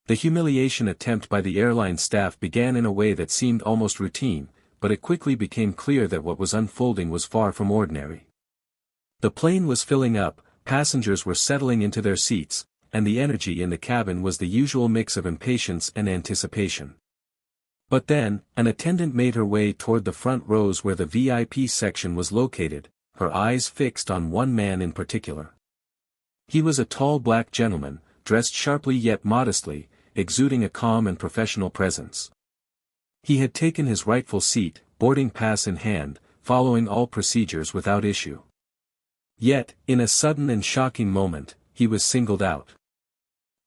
The humiliation attempt by the airline staff began in a way that seemed almost routine, but it quickly became clear that what was unfolding was far from ordinary. The plane was filling up, passengers were settling into their seats, and the energy in the cabin was the usual mix of impatience and anticipation. But then, an attendant made her way toward the front rows where the VIP section was located, her eyes fixed on one man in particular. He was a tall black gentleman, dressed sharply yet modestly, exuding a calm and professional presence. He had taken his rightful seat, boarding pass in hand, following all procedures without issue. Yet, in a sudden and shocking moment, he was singled out.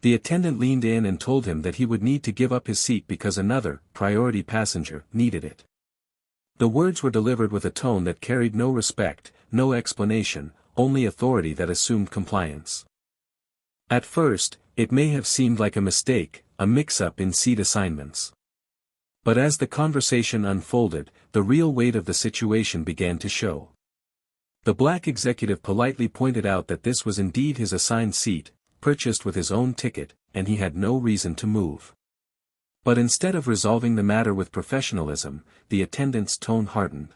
The attendant leaned in and told him that he would need to give up his seat because another, priority passenger, needed it. The words were delivered with a tone that carried no respect, no explanation, only authority that assumed compliance. At first, it may have seemed like a mistake, a mix-up in seat assignments. But as the conversation unfolded, the real weight of the situation began to show. The black executive politely pointed out that this was indeed his assigned seat, purchased with his own ticket, and he had no reason to move. But instead of resolving the matter with professionalism, the attendant's tone hardened.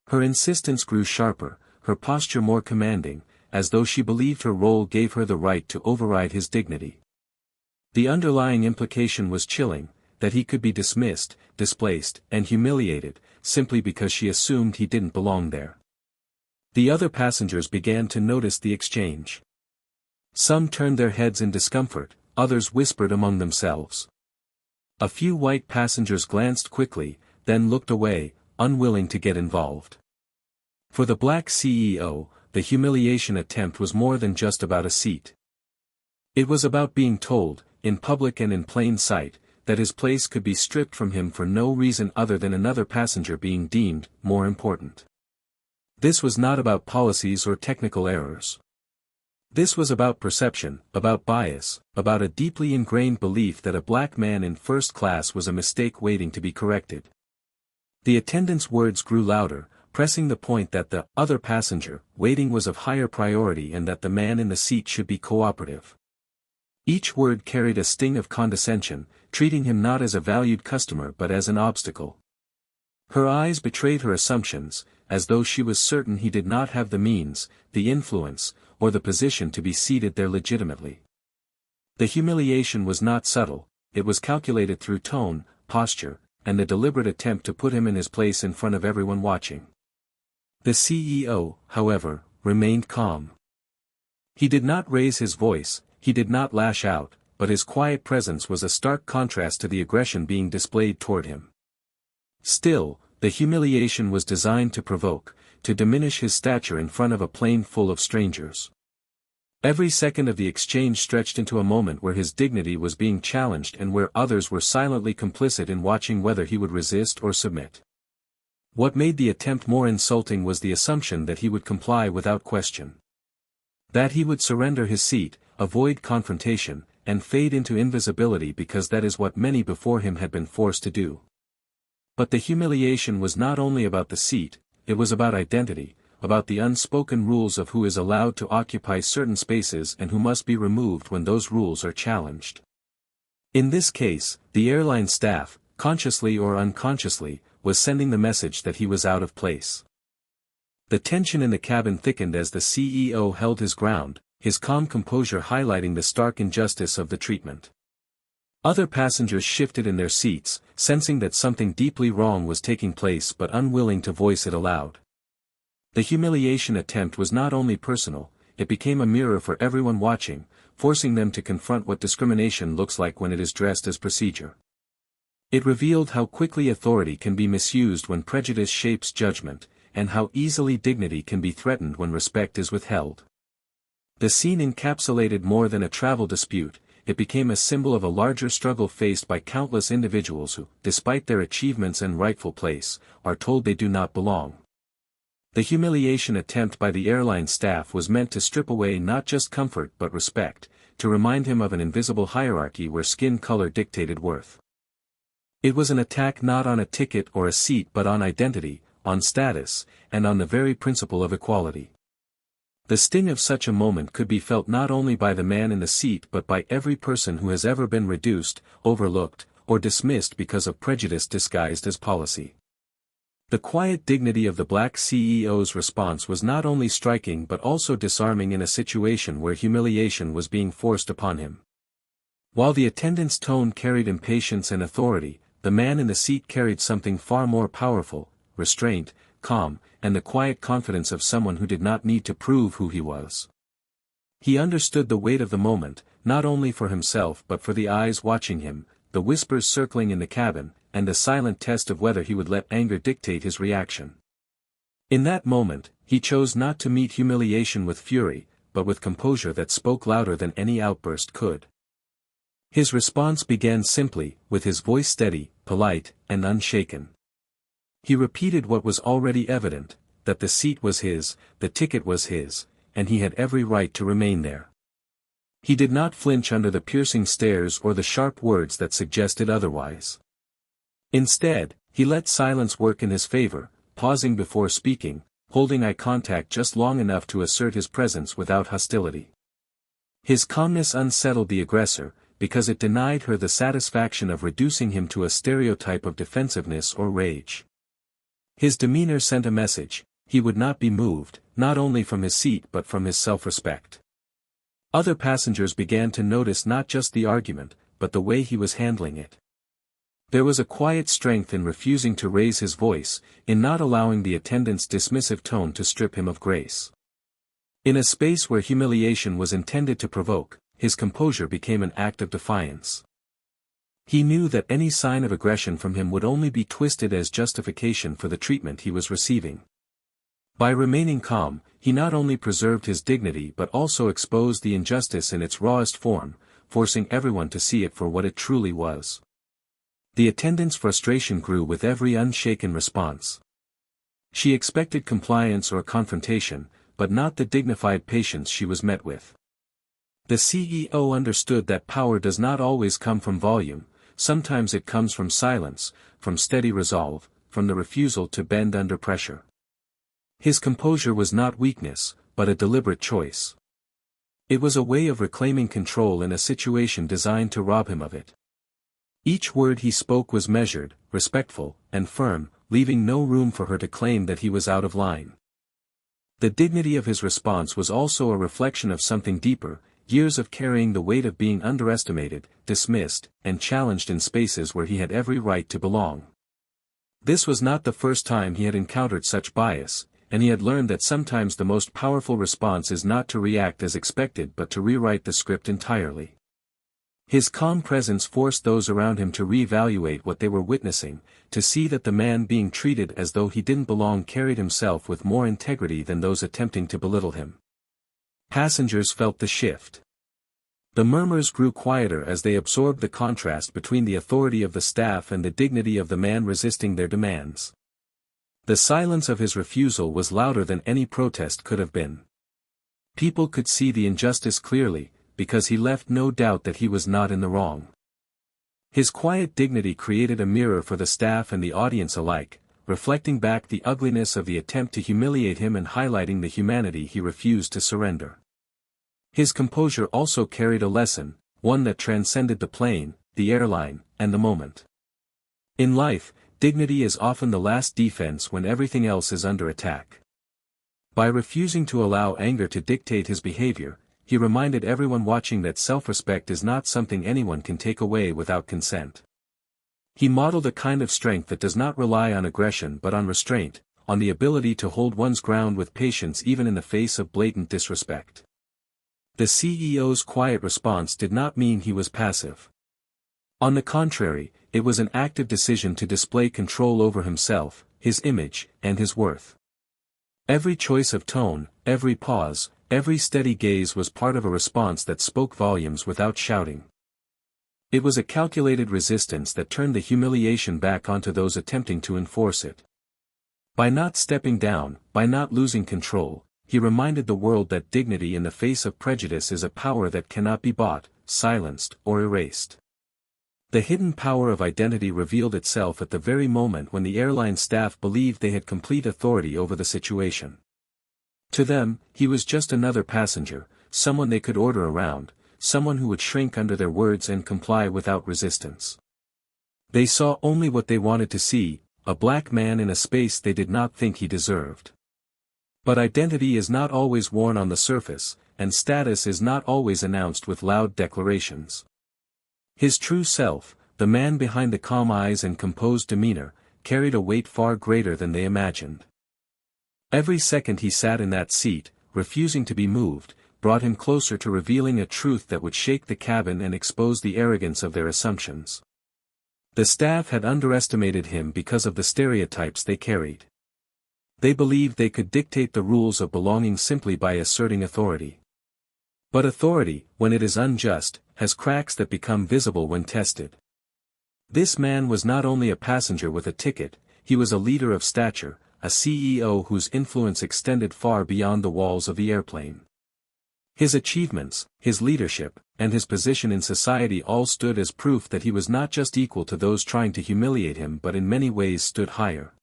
Her insistence grew sharper, her posture more commanding, as though she believed her role gave her the right to override his dignity. The underlying implication was chilling, that he could be dismissed, displaced, and humiliated, simply because she assumed he didn't belong there. The other passengers began to notice the exchange. Some turned their heads in discomfort, others whispered among themselves. A few white passengers glanced quickly, then looked away, unwilling to get involved. For the black CEO, the humiliation attempt was more than just about a seat. It was about being told, in public and in plain sight, that his place could be stripped from him for no reason other than another passenger being deemed more important. This was not about policies or technical errors. This was about perception, about bias, about a deeply ingrained belief that a black man in first class was a mistake waiting to be corrected. The attendant's words grew louder, pressing the point that the other passenger waiting was of higher priority and that the man in the seat should be cooperative. Each word carried a sting of condescension, treating him not as a valued customer but as an obstacle. Her eyes betrayed her assumptions, as though she was certain he did not have the means, the influence, or the position to be seated there legitimately. The humiliation was not subtle, it was calculated through tone, posture, and the deliberate attempt to put him in his place in front of everyone watching. The CEO, however, remained calm. He did not raise his voice, he did not lash out, but his quiet presence was a stark contrast to the aggression being displayed toward him. Still, the humiliation was designed to provoke, to diminish his stature in front of a plane full of strangers. Every second of the exchange stretched into a moment where his dignity was being challenged and where others were silently complicit in watching whether he would resist or submit. What made the attempt more insulting was the assumption that he would comply without question. That he would surrender his seat, avoid confrontation, and fade into invisibility because that is what many before him had been forced to do. But the humiliation was not only about the seat, it was about identity, about the unspoken rules of who is allowed to occupy certain spaces and who must be removed when those rules are challenged. In this case, the airline staff, consciously or unconsciously, was sending the message that he was out of place. The tension in the cabin thickened as the CEO held his ground, his calm composure highlighting the stark injustice of the treatment. Other passengers shifted in their seats, sensing that something deeply wrong was taking place but unwilling to voice it aloud. The humiliation attempt was not only personal, it became a mirror for everyone watching, forcing them to confront what discrimination looks like when it is dressed as procedure. It revealed how quickly authority can be misused when prejudice shapes judgment, and how easily dignity can be threatened when respect is withheld. The scene encapsulated more than a travel dispute, it became a symbol of a larger struggle faced by countless individuals who, despite their achievements and rightful place, are told they do not belong. The humiliation attempt by the airline staff was meant to strip away not just comfort but respect, to remind him of an invisible hierarchy where skin color dictated worth. It was an attack not on a ticket or a seat but on identity, on status, and on the very principle of equality. The sting of such a moment could be felt not only by the man in the seat but by every person who has ever been reduced, overlooked, or dismissed because of prejudice disguised as policy. The quiet dignity of the black CEO's response was not only striking but also disarming in a situation where humiliation was being forced upon him. While the attendant's tone carried impatience and authority, the man in the seat carried something far more powerful: restraint, calm, and the quiet confidence of someone who did not need to prove who he was. He understood the weight of the moment, not only for himself but for the eyes watching him, the whispers circling in the cabin, and the silent test of whether he would let anger dictate his reaction. In that moment, he chose not to meet humiliation with fury, but with composure that spoke louder than any outburst could. His response began simply, with his voice steady, polite, and unshaken. He repeated what was already evident, that the seat was his, the ticket was his, and he had every right to remain there. He did not flinch under the piercing stares or the sharp words that suggested otherwise. Instead, he let silence work in his favor, pausing before speaking, holding eye contact just long enough to assert his presence without hostility. His calmness unsettled the aggressor, because it denied her the satisfaction of reducing him to a stereotype of defensiveness or rage. His demeanor sent a message: he would not be moved, not only from his seat but from his self-respect. Other passengers began to notice not just the argument, but the way he was handling it. There was a quiet strength in refusing to raise his voice, in not allowing the attendant's dismissive tone to strip him of grace. In a space where humiliation was intended to provoke, his composure became an act of defiance. He knew that any sign of aggression from him would only be twisted as justification for the treatment he was receiving. By remaining calm, he not only preserved his dignity but also exposed the injustice in its rawest form, forcing everyone to see it for what it truly was. The attendant's frustration grew with every unshaken response. She expected compliance or confrontation, but not the dignified patience she was met with. The CEO understood that power does not always come from volume, sometimes it comes from silence, from steady resolve, from the refusal to bend under pressure. His composure was not weakness, but a deliberate choice. It was a way of reclaiming control in a situation designed to rob him of it. Each word he spoke was measured, respectful, and firm, leaving no room for her to claim that he was out of line. The dignity of his response was also a reflection of something deeper: years of carrying the weight of being underestimated, dismissed, and challenged in spaces where he had every right to belong. This was not the first time he had encountered such bias, and he had learned that sometimes the most powerful response is not to react as expected but to rewrite the script entirely. His calm presence forced those around him to reevaluate what they were witnessing, to see that the man being treated as though he didn't belong carried himself with more integrity than those attempting to belittle him. Passengers felt the shift. The murmurs grew quieter as they absorbed the contrast between the authority of the staff and the dignity of the man resisting their demands. The silence of his refusal was louder than any protest could have been. People could see the injustice clearly, because he left no doubt that he was not in the wrong. His quiet dignity created a mirror for the staff and the audience alike, reflecting back the ugliness of the attempt to humiliate him and highlighting the humanity he refused to surrender. His composure also carried a lesson, one that transcended the plane, the airline, and the moment. In life, dignity is often the last defense when everything else is under attack. By refusing to allow anger to dictate his behavior, he reminded everyone watching that self-respect is not something anyone can take away without consent. He modeled a kind of strength that does not rely on aggression but on restraint, on the ability to hold one's ground with patience even in the face of blatant disrespect. The CEO's quiet response did not mean he was passive. On the contrary, it was an active decision to display control over himself, his image, and his worth. Every choice of tone, every pause, every steady gaze was part of a response that spoke volumes without shouting. It was a calculated resistance that turned the humiliation back onto those attempting to enforce it. By not stepping down, by not losing control, he reminded the world that dignity in the face of prejudice is a power that cannot be bought, silenced, or erased. The hidden power of identity revealed itself at the very moment when the airline staff believed they had complete authority over the situation. To them, he was just another passenger, someone they could order around, someone who would shrink under their words and comply without resistance. They saw only what they wanted to see, a black man in a space they did not think he deserved. But identity is not always worn on the surface, and status is not always announced with loud declarations. His true self, the man behind the calm eyes and composed demeanor, carried a weight far greater than they imagined. Every second he sat in that seat, refusing to be moved, brought him closer to revealing a truth that would shake the cabin and expose the arrogance of their assumptions. The staff had underestimated him because of the stereotypes they carried. They believed they could dictate the rules of belonging simply by asserting authority. But authority, when it is unjust, has cracks that become visible when tested. This man was not only a passenger with a ticket, he was a leader of stature, a CEO whose influence extended far beyond the walls of the airplane. His achievements, his leadership, and his position in society all stood as proof that he was not just equal to those trying to humiliate him but in many ways stood higher.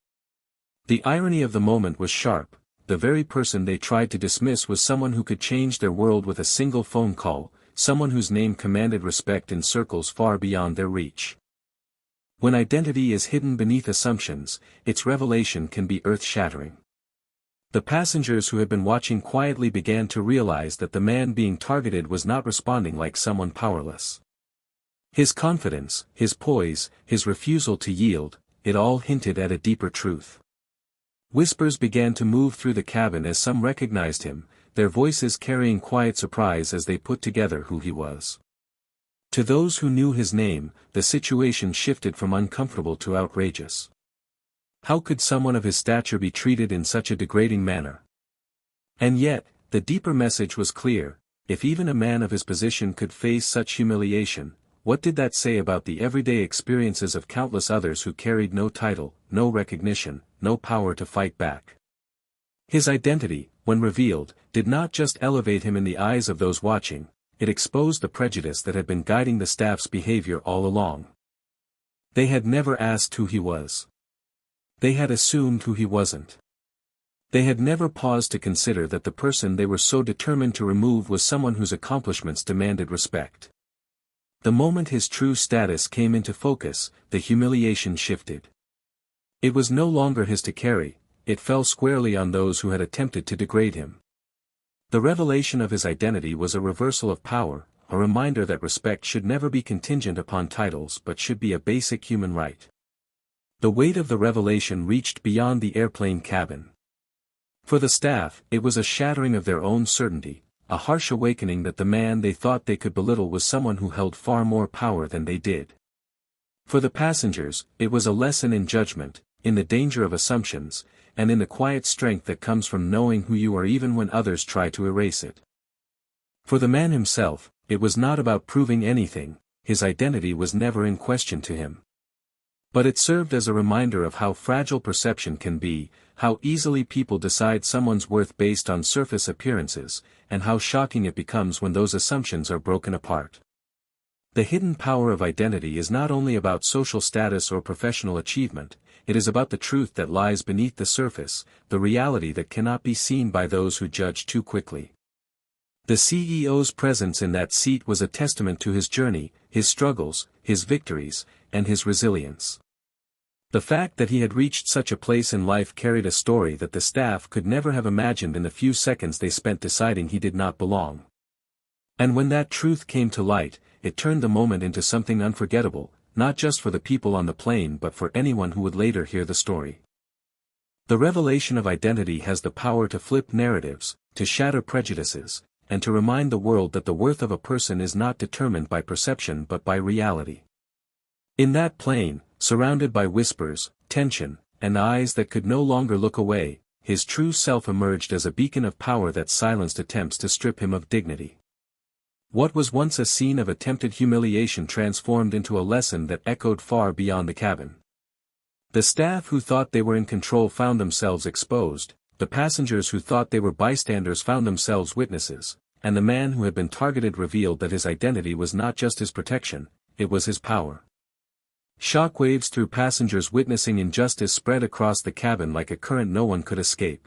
The irony of the moment was sharp. The very person they tried to dismiss was someone who could change their world with a single phone call, someone whose name commanded respect in circles far beyond their reach. When identity is hidden beneath assumptions, its revelation can be earth-shattering. The passengers who had been watching quietly began to realize that the man being targeted was not responding like someone powerless. His confidence, his poise, his refusal to yield, it all hinted at a deeper truth. Whispers began to move through the cabin as some recognized him, their voices carrying quiet surprise as they put together who he was. To those who knew his name, the situation shifted from uncomfortable to outrageous. How could someone of his stature be treated in such a degrading manner? And yet, the deeper message was clear: if even a man of his position could face such humiliation, what did that say about the everyday experiences of countless others who carried no title, no recognition, no power to fight back? His identity, when revealed, did not just elevate him in the eyes of those watching, it exposed the prejudice that had been guiding the staff's behavior all along. They had never asked who he was. They had assumed who he wasn't. They had never paused to consider that the person they were so determined to remove was someone whose accomplishments demanded respect. The moment his true status came into focus, the humiliation shifted. It was no longer his to carry, it fell squarely on those who had attempted to degrade him. The revelation of his identity was a reversal of power, a reminder that respect should never be contingent upon titles but should be a basic human right. The weight of the revelation reached beyond the airplane cabin. For the staff, it was a shattering of their own certainty, a harsh awakening that the man they thought they could belittle was someone who held far more power than they did. For the passengers, it was a lesson in judgment, in the danger of assumptions, and in the quiet strength that comes from knowing who you are even when others try to erase it. For the man himself, it was not about proving anything, his identity was never in question to him. But it served as a reminder of how fragile perception can be, how easily people decide someone's worth based on surface appearances, and how shocking it becomes when those assumptions are broken apart. The hidden power of identity is not only about social status or professional achievement, it is about the truth that lies beneath the surface, the reality that cannot be seen by those who judge too quickly. The CEO's presence in that seat was a testament to his journey, his struggles, his victories, and his resilience. The fact that he had reached such a place in life carried a story that the staff could never have imagined in the few seconds they spent deciding he did not belong. And when that truth came to light, it turned the moment into something unforgettable, not just for the people on the plane but for anyone who would later hear the story. The revelation of identity has the power to flip narratives, to shatter prejudices, and to remind the world that the worth of a person is not determined by perception but by reality. In that plane, surrounded by whispers, tension, and eyes that could no longer look away, his true self emerged as a beacon of power that silenced attempts to strip him of dignity. What was once a scene of attempted humiliation transformed into a lesson that echoed far beyond the cabin. The staff who thought they were in control found themselves exposed, the passengers who thought they were bystanders found themselves witnesses, and the man who had been targeted revealed that his identity was not just his protection, it was his power. Shockwaves through passengers witnessing injustice spread across the cabin like a current no one could escape.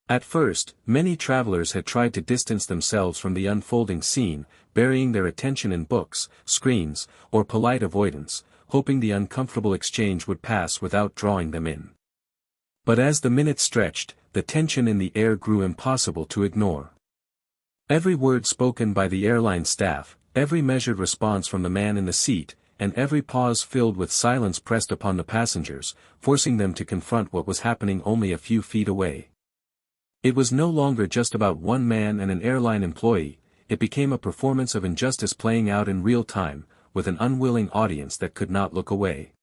At first, many travelers had tried to distance themselves from the unfolding scene, burying their attention in books, screens, or polite avoidance, hoping the uncomfortable exchange would pass without drawing them in. But as the minutes stretched, the tension in the air grew impossible to ignore. Every word spoken by the airline staff, every measured response from the man in the seat, and every pause filled with silence pressed upon the passengers, forcing them to confront what was happening only a few feet away. It was no longer just about one man and an airline employee, it became a performance of injustice playing out in real time, with an unwilling audience that could not look away.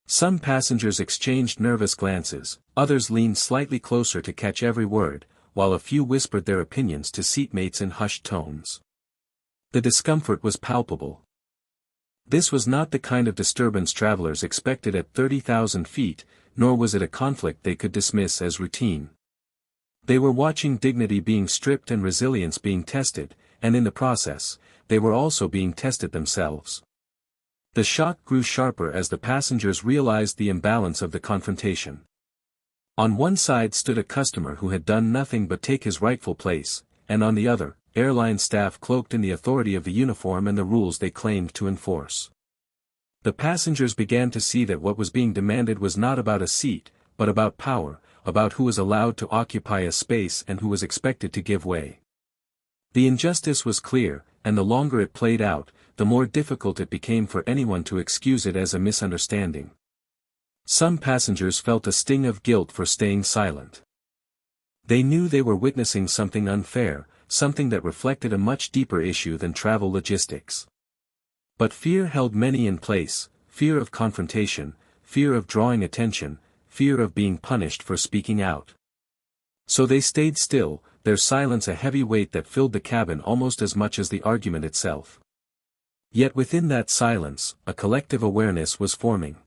Some passengers exchanged nervous glances, others leaned slightly closer to catch every word, while a few whispered their opinions to seatmates in hushed tones. The discomfort was palpable. This was not the kind of disturbance travelers expected at 30,000 feet, nor was it a conflict they could dismiss as routine. They were watching dignity being stripped and resilience being tested, and in the process, they were also being tested themselves. The shock grew sharper as the passengers realized the imbalance of the confrontation. On one side stood a customer who had done nothing but take his rightful place, and on the other, airline staff cloaked in the authority of the uniform and the rules they claimed to enforce. The passengers began to see that what was being demanded was not about a seat, but about power, about who was allowed to occupy a space and who was expected to give way. The injustice was clear, and the longer it played out, the more difficult it became for anyone to excuse it as a misunderstanding. Some passengers felt a sting of guilt for staying silent. They knew they were witnessing something unfair, something that reflected a much deeper issue than travel logistics. But fear held many in place, fear of confrontation, fear of drawing attention, fear of being punished for speaking out. So they stayed still, their silence a heavy weight that filled the cabin almost as much as the argument itself. Yet within that silence, a collective awareness was forming.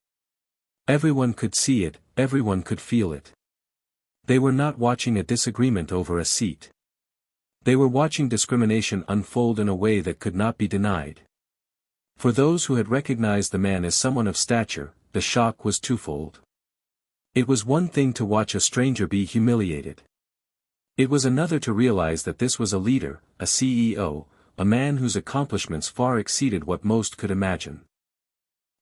Everyone could see it, everyone could feel it. They were not watching a disagreement over a seat. They were watching discrimination unfold in a way that could not be denied. For those who had recognized the man as someone of stature, the shock was twofold. It was one thing to watch a stranger be humiliated. It was another to realize that this was a leader, a CEO, a man whose accomplishments far exceeded what most could imagine.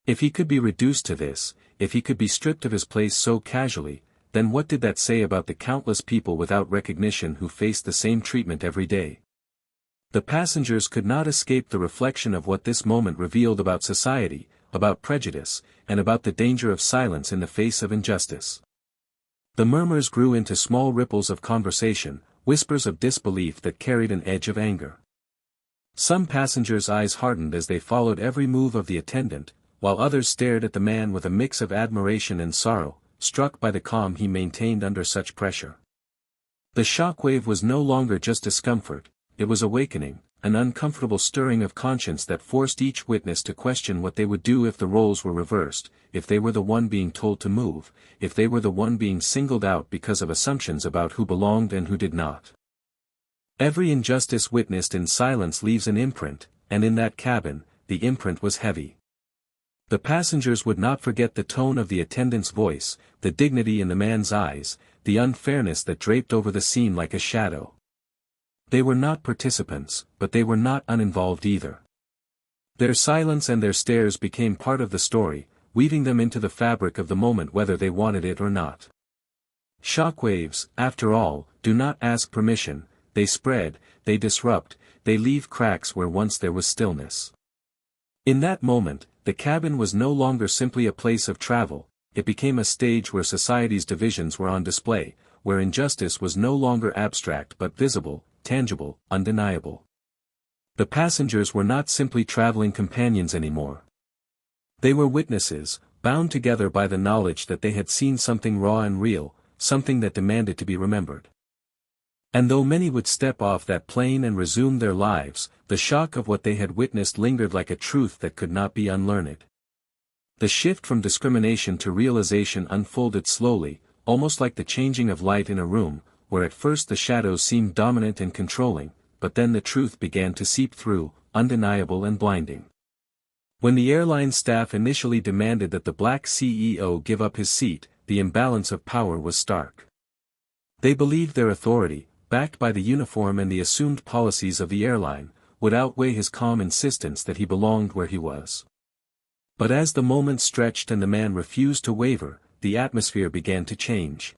If he could be reduced to this, if he could be stripped of his place so casually, then what did that say about the countless people without recognition who faced the same treatment every day? The passengers could not escape the reflection of what this moment revealed about society, about prejudice, and about the danger of silence in the face of injustice. The murmurs grew into small ripples of conversation, whispers of disbelief that carried an edge of anger. Some passengers' eyes hardened as they followed every move of the attendant, while others stared at the man with a mix of admiration and sorrow, struck by the calm he maintained under such pressure. The shockwave was no longer just discomfort, it was awakening, an uncomfortable stirring of conscience that forced each witness to question what they would do if the roles were reversed, if they were the one being told to move, if they were the one being singled out because of assumptions about who belonged and who did not. Every injustice witnessed in silence leaves an imprint, and in that cabin, the imprint was heavy. The passengers would not forget the tone of the attendant's voice, the dignity in the man's eyes, the unfairness that draped over the scene like a shadow. They were not participants, but they were not uninvolved either. Their silence and their stares became part of the story, weaving them into the fabric of the moment whether they wanted it or not. Shockwaves, after all, do not ask permission, they spread, they disrupt, they leave cracks where once there was stillness. In that moment, the cabin was no longer simply a place of travel, it became a stage where society's divisions were on display, where injustice was no longer abstract but visible, tangible, undeniable. The passengers were not simply traveling companions anymore. They were witnesses, bound together by the knowledge that they had seen something raw and real, something that demanded to be remembered. And though many would step off that plane and resume their lives, the shock of what they had witnessed lingered like a truth that could not be unlearned. The shift from discrimination to realization unfolded slowly, almost like the changing of light in a room, where at first the shadows seemed dominant and controlling, but then the truth began to seep through, undeniable and blinding. When the airline staff initially demanded that the black CEO give up his seat, the imbalance of power was stark. They believed their authority, backed by the uniform and the assumed policies of the airline, would outweigh his calm insistence that he belonged where he was. But as the moment stretched and the man refused to waver, the atmosphere began to change.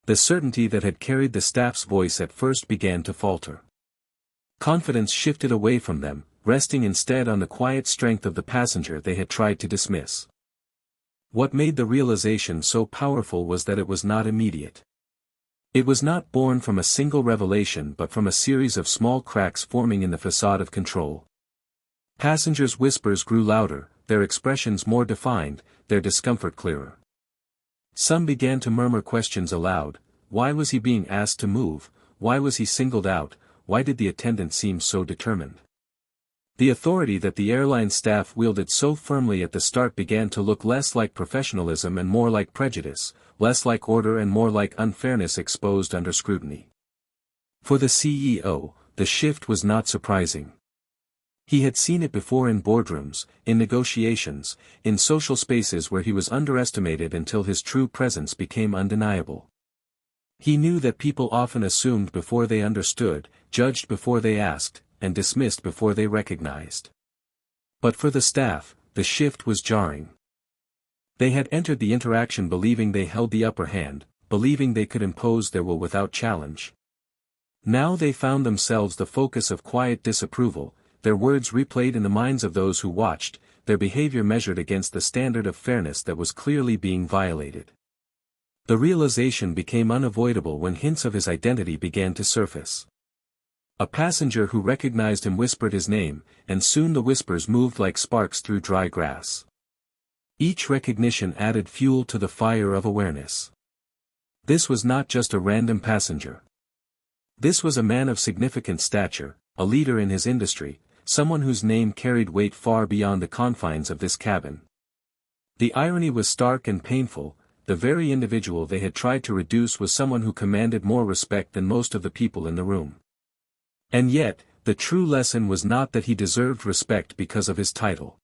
The certainty that had carried the staff's voice at first began to falter. Confidence shifted away from them, resting instead on the quiet strength of the passenger they had tried to dismiss. What made the realization so powerful was that it was not immediate. It was not born from a single revelation but from a series of small cracks forming in the facade of control. Passengers' whispers grew louder, their expressions more defined, their discomfort clearer. Some began to murmur questions aloud: why was he being asked to move, why was he singled out, why did the attendant seem so determined? The authority that the airline staff wielded so firmly at the start began to look less like professionalism and more like prejudice, less like order and more like unfairness exposed under scrutiny. For the CEO, the shift was not surprising. He had seen it before in boardrooms, in negotiations, in social spaces where he was underestimated until his true presence became undeniable. He knew that people often assumed before they understood, judged before they asked, and dismissed before they recognized. But for the staff, the shift was jarring. They had entered the interaction believing they held the upper hand, believing they could impose their will without challenge. Now they found themselves the focus of quiet disapproval, their words replayed in the minds of those who watched, their behavior measured against the standard of fairness that was clearly being violated. The realization became unavoidable when hints of his identity began to surface. A passenger who recognized him whispered his name, and soon the whispers moved like sparks through dry grass. Each recognition added fuel to the fire of awareness. This was not just a random passenger. This was a man of significant stature, a leader in his industry, someone whose name carried weight far beyond the confines of this cabin. The irony was stark and painful. The very individual they had tried to reduce was someone who commanded more respect than most of the people in the room. And yet, the true lesson was not that he deserved respect because of his title.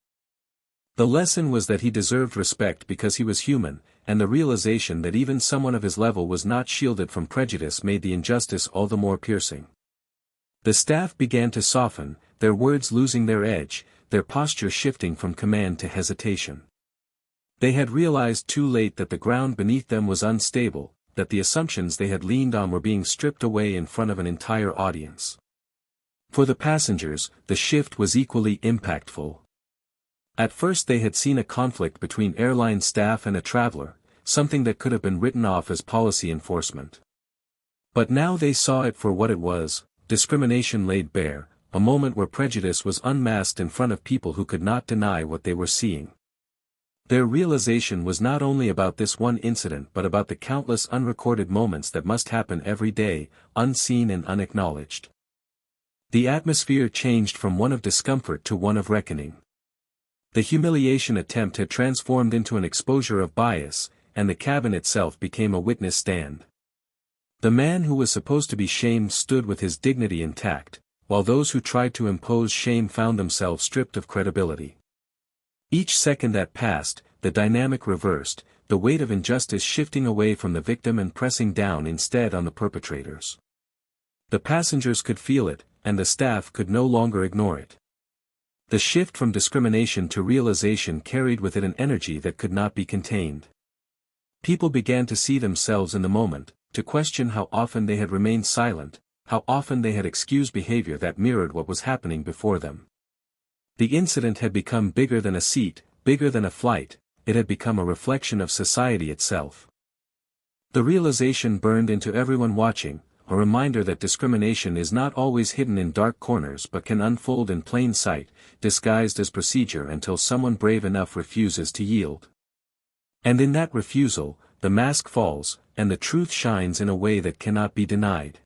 The lesson was that he deserved respect because he was human, and the realization that even someone of his level was not shielded from prejudice made the injustice all the more piercing. The staff began to soften, their words losing their edge, their posture shifting from command to hesitation. They had realized too late that the ground beneath them was unstable, that the assumptions they had leaned on were being stripped away in front of an entire audience. For the passengers, the shift was equally impactful. At first they had seen a conflict between airline staff and a traveler, something that could have been written off as policy enforcement. But now they saw it for what it was: discrimination laid bare, a moment where prejudice was unmasked in front of people who could not deny what they were seeing. Their realization was not only about this one incident but about the countless unrecorded moments that must happen every day, unseen and unacknowledged. The atmosphere changed from one of discomfort to one of reckoning. The humiliation attempt had transformed into an exposure of bias, and the cabin itself became a witness stand. The man who was supposed to be shamed stood with his dignity intact, while those who tried to impose shame found themselves stripped of credibility. Each second that passed, the dynamic reversed, the weight of injustice shifting away from the victim and pressing down instead on the perpetrators. The passengers could feel it, and the staff could no longer ignore it. The shift from discrimination to realization carried with it an energy that could not be contained. People began to see themselves in the moment, to question how often they had remained silent, how often they had excused behavior that mirrored what was happening before them. The incident had become bigger than a seat, bigger than a flight, it had become a reflection of society itself. The realization burned into everyone watching, a reminder that discrimination is not always hidden in dark corners but can unfold in plain sight, disguised as procedure until someone brave enough refuses to yield. And in that refusal, the mask falls, and the truth shines in a way that cannot be denied.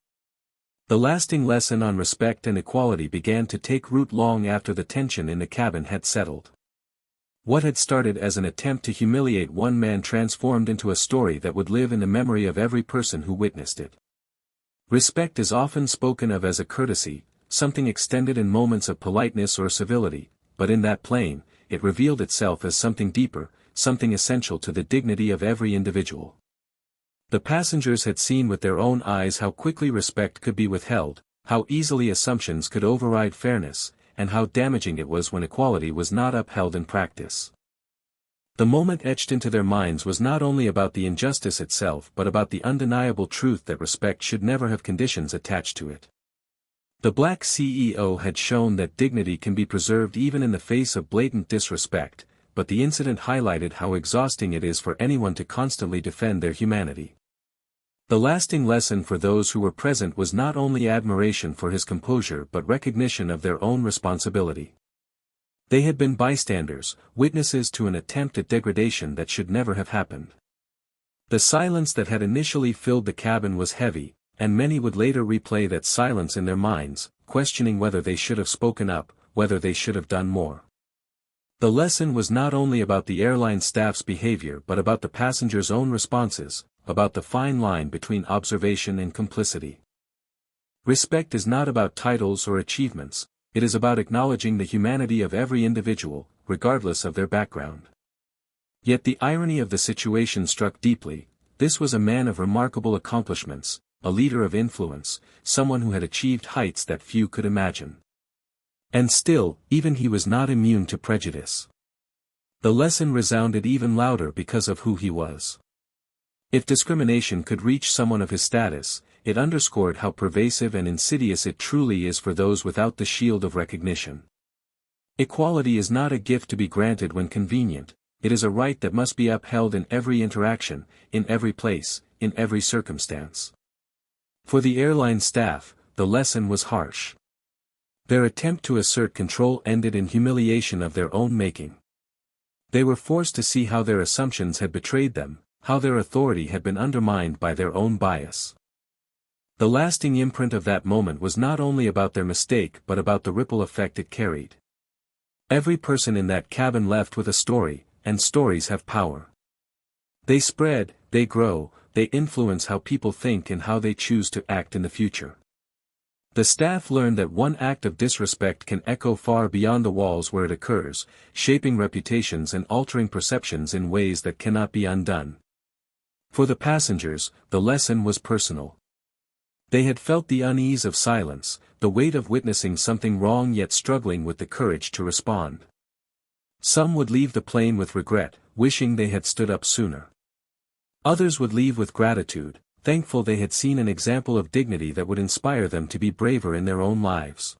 The lasting lesson on respect and equality began to take root long after the tension in the cabin had settled. What had started as an attempt to humiliate one man transformed into a story that would live in the memory of every person who witnessed it. Respect is often spoken of as a courtesy, something extended in moments of politeness or civility, but in that plane, it revealed itself as something deeper, something essential to the dignity of every individual. The passengers had seen with their own eyes how quickly respect could be withheld, how easily assumptions could override fairness, and how damaging it was when equality was not upheld in practice. The moment etched into their minds was not only about the injustice itself but about the undeniable truth that respect should never have conditions attached to it. The black CEO had shown that dignity can be preserved even in the face of blatant disrespect, but the incident highlighted how exhausting it is for anyone to constantly defend their humanity. The lasting lesson for those who were present was not only admiration for his composure but recognition of their own responsibility. They had been bystanders, witnesses to an attempt at degradation that should never have happened. The silence that had initially filled the cabin was heavy, and many would later replay that silence in their minds, questioning whether they should have spoken up, whether they should have done more. The lesson was not only about the airline staff's behavior but about the passengers' own responses, about the fine line between observation and complicity. Respect is not about titles or achievements, it is about acknowledging the humanity of every individual, regardless of their background. Yet the irony of the situation struck deeply. This was a man of remarkable accomplishments, a leader of influence, someone who had achieved heights that few could imagine. And still, even he was not immune to prejudice. The lesson resounded even louder because of who he was. If discrimination could reach someone of his status, it underscored how pervasive and insidious it truly is for those without the shield of recognition. Equality is not a gift to be granted when convenient, it is a right that must be upheld in every interaction, in every place, in every circumstance. For the airline staff, the lesson was harsh. Their attempt to assert control ended in humiliation of their own making. They were forced to see how their assumptions had betrayed them, how their authority had been undermined by their own bias. The lasting imprint of that moment was not only about their mistake but about the ripple effect it carried. Every person in that cabin left with a story, and stories have power. They spread, they grow, they influence how people think and how they choose to act in the future. The staff learned that one act of disrespect can echo far beyond the walls where it occurs, shaping reputations and altering perceptions in ways that cannot be undone. For the passengers, the lesson was personal. They had felt the unease of silence, the weight of witnessing something wrong yet struggling with the courage to respond. Some would leave the plane with regret, wishing they had stood up sooner. Others would leave with gratitude, thankful they had seen an example of dignity that would inspire them to be braver in their own lives.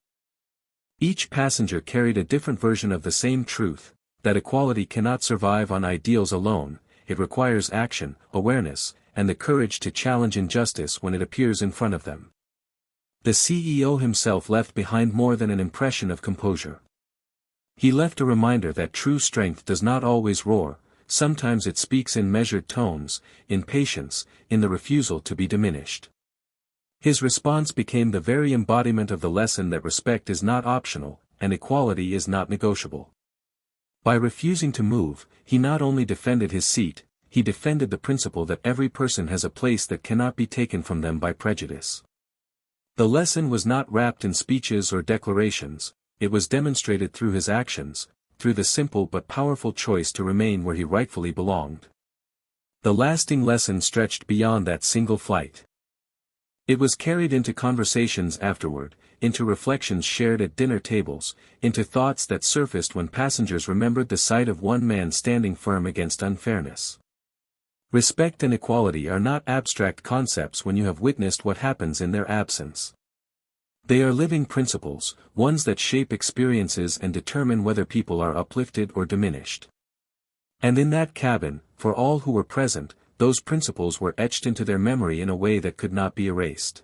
Each passenger carried a different version of the same truth, that equality cannot survive on ideals alone. It requires action, awareness, and the courage to challenge injustice when it appears in front of them. The CEO himself left behind more than an impression of composure. He left a reminder that true strength does not always roar, sometimes it speaks in measured tones, in patience, in the refusal to be diminished. His response became the very embodiment of the lesson that respect is not optional, and equality is not negotiable. By refusing to move, he not only defended his seat, he defended the principle that every person has a place that cannot be taken from them by prejudice. The lesson was not wrapped in speeches or declarations, it was demonstrated through his actions, through the simple but powerful choice to remain where he rightfully belonged. The lasting lesson stretched beyond that single flight. It was carried into conversations afterward, into reflections shared at dinner tables, into thoughts that surfaced when passengers remembered the sight of one man standing firm against unfairness. Respect and equality are not abstract concepts when you have witnessed what happens in their absence. They are living principles, ones that shape experiences and determine whether people are uplifted or diminished. And in that cabin, for all who were present, those principles were etched into their memory in a way that could not be erased.